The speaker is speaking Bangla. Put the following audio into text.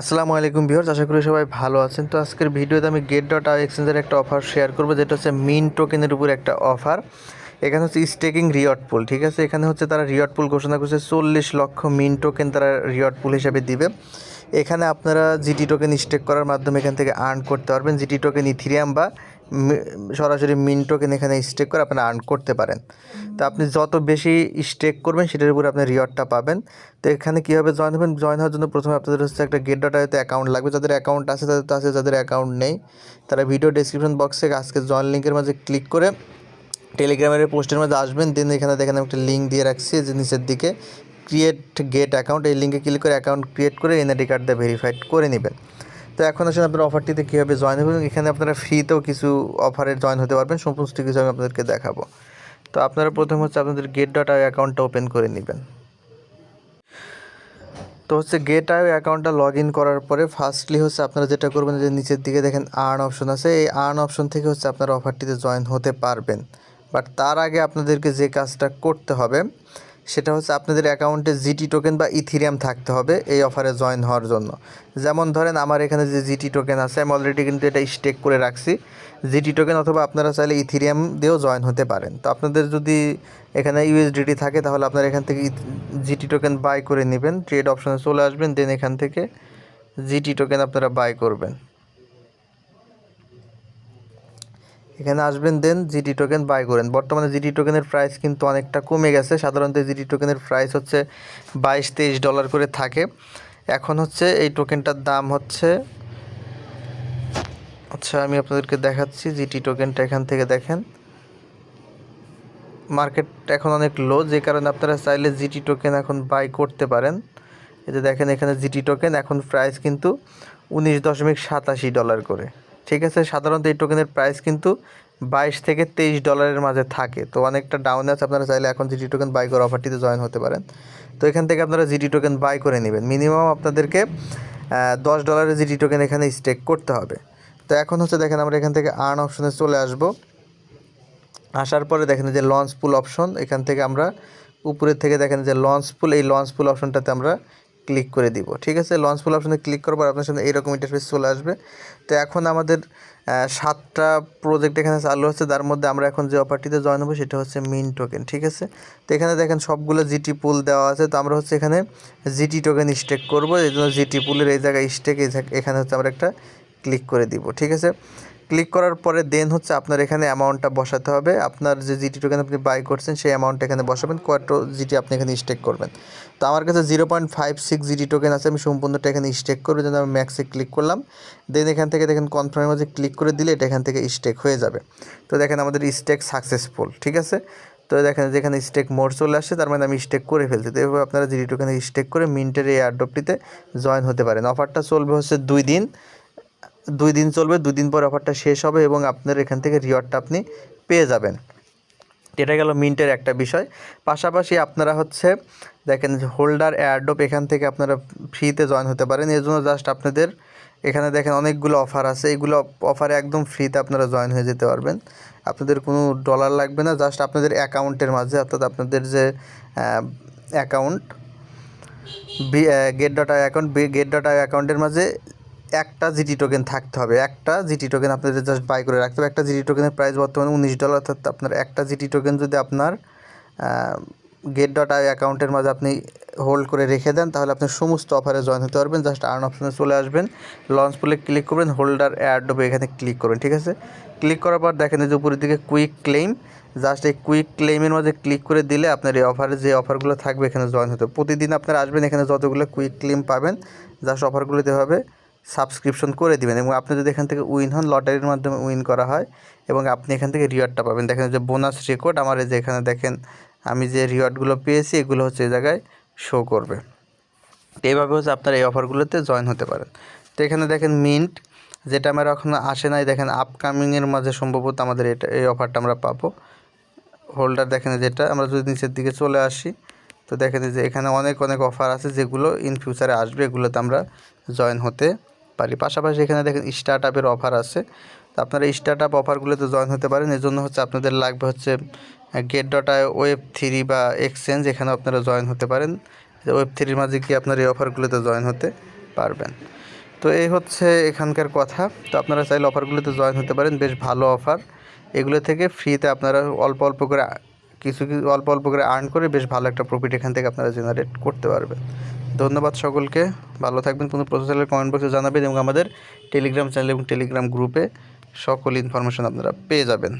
আসসালামু আলাইকুম ভিউয়ার্স, আশা করি সবাই ভালো আছেন। তো আজকের ভিডিওতে আমি get.io এক্সচেঞ্জের একটা অফার শেয়ার করব, যেটা হচ্ছে মিন টোকেনের উপর একটা অফার। এখানে হচ্ছে স্টেকিং রিওয়ার্ড পুল, ঠিক আছে। এখানে হচ্ছে তারা রিওয়ার্ড পুল ঘোষণা করছে 40 লক্ষ মিন টোকেন তারা রিওয়ার্ড পুল হিসাবে দিবে। এখানে আপনারা জিটি টোকেন স্টেক করার মাধ্যমে এখান থেকে আর্ন করতে পারবেন। জিটি টোকেন ইথিরিয়াম বা সরাসরি মিন টোকেন এখানে স্টেক করে আপনারা আর্ন করতে পারেন। তো আপনি যত বেশি স্টেক করবেন সেটার উপরে আপনি রিওয়ার্ডটা পাবেন। তো এখানে কীভাবে জয়েন হবেন, জয়েন হওয়ার জন্য প্রথমে আপনাদের হচ্ছে একটা get.ioতে অ্যাকাউন্ট লাগবে। যাদের অ্যাকাউন্ট আছে তাদের তো আছে, যাদের অ্যাকাউন্ট নেই তারা ভিডিও ডেসক্রিপশন বক্সে আজকে জয়েন লিঙ্কের মাঝে ক্লিক করে টেলিগ্রামের পোস্টের মধ্যে আসবেন। দেন এখানে দেখেন একটা লিঙ্ক দিয়ে রাখছি যে নিচের দিকে ক্রিয়েট গেট অ্যাকাউন্ট, এই লিঙ্কে ক্লিক করে অ্যাকাউন্ট ক্রিয়েট করে এনআইডি কার্ড দিয়ে ভেরিফাইড করে নেবেন। তো এখন আসলে আপনার অফারটিতে কীভাবে জয়েন হবেন, এখানে আপনারা ফ্রিতেও কিছু অফারে জয়েন হতে পারবেন। সমস্ত কিছু আমি আপনাদেরকে দেখাবো। তো আপনারা প্রথম হচ্ছে আপনাদের get.io অ্যাকাউন্টটা ওপেন করে নেবেন। তো হচ্ছে get.io অ্যাকাউন্টটা লগ ইন করার পরে ফার্স্টলি হচ্ছে আপনারা যেটা করবেন যে নিচের দিকে দেখেন আর্ন অপশন আছে, এই আর্ন অপশন থেকে হচ্ছে আপনারা অফারটিতে জয়েন হতে পারবেন। বাট তার আগে আপনাদেরকে যে কাজটা করতে হবে সেটা হচ্ছে আপনাদের অ্যাকাউন্টে জিটি টোকেন বা ইথিরিয়াম থাকতে হবে এই অফারে জয়েন হওয়ার জন্য। যেমন ধরেন আমার এখানে যে জিটি টোকেন আছে, আমি অলরেডি কিন্তু এটা স্টেক করে রাখছি জিটি টোকেন, অথবা আপনারা চাইলে ইথিরিয়াম দিয়েও জয়েন হতে পারেন। তো আপনাদের যদি এখানে ইউএসডিটি থাকে তাহলে আপনারা এখান থেকে জিটি টোকেন বাই করে নেবেন। ট্রেড অপশনে চলে আসবেন, দেন এখান থেকে জিটি টোকেন আপনারা বাই করবেন। এখানে আসবেন, দেন জিটি টোকেন বাই করেন। বর্তমানে জিটি টোকেনের প্রাইস কিন্তু অনেকটা কমে গেছে। সাধারণত জিটি টোকেনের প্রাইস হচ্ছে $22-23 করে থাকে। এখন হচ্ছে এই টোকেনটার দাম হচ্ছে, আচ্ছা আমি আপনাদেরকে দেখাচ্ছি জিটি টোকেনটা। এখান থেকে দেখেন মার্কেট এখন অনেক লো, যে কারণে আপনারা চাইলে জিটি টোকেন এখন বাই করতে পারেন। এই যে দেখেন এখানে জিটি টোকেন এখন প্রাইস কিন্তু $19.87 করে, ঠিক আছে। সাধারণত এই টোকেনের প্রাইস কিন্তু $22-23 মাঝে থাকে, তো অনেকটা ডাউন আছে। আপনারা চাইলে এখন জিটি টোকেন বাই করে অফারটিতে জয়েন হতে পারেন। তো এখান থেকে আপনারা জিটি টোকেন বাই করে নেবেন। মিনিমাম আপনাদেরকে $10 জিটি টোকেন এখানে স্টেক করতে হবে। তো এখন হচ্ছে দেখেন আমরা এখান থেকে আর্ন অপশনে চলে আসবো। আসার পরে দেখেন যে লঞ্চ পুল অপশন, এখান থেকে আমরা উপরের থেকে দেখেন যে লঞ্চ পুল, এই লঞ্চ পুল অপশনটাতে আমরা ক্লিক করে দিব, ঠিক আছে। লঞ্চ পুল অপশনে ক্লিক করার পর আপনার সামনে এইরকম ইন্টারফেস চলে আসবে। তো এখন আমাদের 7টা প্রজেক্ট এখানে চালু হচ্ছে, তার মধ্যে আমরা এখন যে অফারটিতে জয়েন হবো সেটা হচ্ছে মিন টোকেন, ঠিক আছে। তো এখানে দেখেন সবগুলো জিটি পুল দেওয়া আছে। তো আমরা হচ্ছে এখানে জিটি টোকেন স্টেক করবো, এই জন্য জিটি পুলের এই জায়গায় স্টেক, এখানে হচ্ছে আমরা একটা ক্লিক করে দিব, ঠিক আছে। ক্লিক করার পরে দেন হচ্ছে আপনার এখানে অ্যামাউন্টটা বসাতে হবে। আপনার যে জিটি টোকেন আপনি বাই করছেন সেই অ্যামাউন্টটা এখানে বসাবেন, কত জিটি আপনি এখানে স্টেক করবেন। তো আমার কাছে 0.56 জিটি টোকেন আছে, আমি সম্পূর্ণটা এখানে স্টেক করবো। যেন আমি ম্যাক্সে ক্লিক করলাম, দেন এখান থেকে দেখেন কনফার্মের মাঝে ক্লিক করে দিলে এটা এখান থেকে স্টেক হয়ে যাবে। তো দেখেন আমাদের স্টেক সাকসেসফুল, ঠিক আছে। তো দেখেন যেখানে স্টেক মোড চলে আসছে, তার মানে আমি স্টেক করে ফেলছি। তো এভাবে আপনারা জিটি টোকেনে স্টেক করে মিন্টের এই এয়ারড্রপটিতে জয়েন হতে পারেন। অফারটা চলবে হচ্ছে 2 দিন, 2 দিন চলবে। 2 দিন পর অফারটা শেষ হবে এবং আপনার এখান থেকে রিওয়ার্ডটা আপনি পেয়ে যাবেন। এটা গেল মিন্টের একটা বিষয়। পাশাপাশি আপনারা হচ্ছে দেখেন যে হোল্ডার এয়ারড্রপ, এখান থেকে আপনারা ফ্রিতে জয়েন হতে পারেন। এর জন্য জাস্ট আপনাদের এখানে দেখেন অনেকগুলো অফার আছে, এগুলো অফারে একদম ফ্রিতে আপনারা জয়েন হয়ে যেতে পারবেন। আপনাদের কোনো ডলার লাগবে না, জাস্ট আপনাদের অ্যাকাউন্টের মাঝে, অর্থাৎ আপনাদের যে অ্যাকাউন্ট get.io অ্যাকাউন্টের মাঝে একটা জিটি টোকেন থাকতে হবে। একটা জিটি টোকেন আপনাদের জাস্ট বাই করে রাখতে হবে। একটা জিটি টোকেনের প্রাইস বর্তমানে $19, অর্থাৎ আপনার একটা জিটি টোকেন যদি আপনার get.io অ্যাকাউন্টের মাঝে আপনি হোল্ড করে রেখে দেন, তাহলে আপনি সমস্ত অফারে জয়েন হতে পারবেন। জাস্ট আর্ন অপশনে চলে আসবেন, লঞ্চ পুলে ক্লিক করবেন, হোল্ডার এয়ারড্রপে এখানে ক্লিক করবেন, ঠিক আছে। ক্লিক করার পর দেখেন যে উপরের দিকে কুইক ক্লেম, জাস্ট এই কুইক ক্লেমের মধ্যে ক্লিক করে দিলে আপনার এই অফারে যে অফারগুলো থাকবে এখানে জয়েন হতে। প্রতিদিন আপনারা আসবেন, এখানে যতগুলো কুইক ক্লেম পাবেন জাস্ট অফারগুলোতে হবে সাবস্ক্রিপশন করে দিবেন। এবং আপনি যদি এখান থেকে উইন হন, লটারির মাধ্যমে উইন করা হয় এবং আপনি এখান থেকে রিওয়ার্ডটা পাবেন। দেখেন যে বোনাস রেকর্ড, আমার এই যে এখানে দেখেন আমি যে রিওয়ার্ডগুলো পেয়েছি এগুলো হচ্ছে এই জায়গায় শো করবে। তো এইভাবে হচ্ছে আপনারা এই অফারগুলোতে জয়েন হতে পারেন। তো এখানে দেখেন মিন্ট, যেটা আমার এখনও আসে নাই, দেখেন আপকামিংয়ের মাঝে সম্ভবত আমাদের এটা এই অফারটা আমরা পাবো। হোল্ডার দেখেন যেটা, আমরা যদি নিচের দিকে চলে আসি তো দেখেন যে এখানে অনেক অনেক অফার আছে যেগুলো ইন ফিউচারে আসবে, এগুলোতে আমরা জয়েন হতে পারি। পাশাপাশি এখানে দেখেন স্টার্ট আপের অফার আছে। তো আপনারা স্টার্ট আপ অফারগুলোতে জয়েন হতে পারেন। এর জন্য হচ্ছে আপনাদের লাগবে হচ্ছে get.io Web3 বা এক্সচেঞ্জ, এখানে আপনারা জয়েন হতে পারেন। Web3 মাঝে কি আপনার এই অফারগুলোতে জয়েন হতে পারবেন। তো এই হচ্ছে এখানকার কথা। তো আপনারা চাইলে অফারগুলোতে জয়েন হতে পারেন, বেশ ভালো অফার। এগুলো থেকে ফ্রিতে আপনারা অল্প অল্প করে কিছু অল্প অল্প করে আর্ন করে বেশ ভালো একটা প্রফিট এখান থেকে আপনারা জেনারেট করতে পারবেন। ধন্যবাদ সকলকে, ভালো থাকবেন। কোনো প্রশ্ন থাকলে কমেন্ট বক্সে জানাবেন এবং আমাদের টেলিগ্রাম চ্যানেল এবং টেলিগ্রাম গ্রুপে সকল ইনফরমেশন আপনারা পেয়ে যাবেন।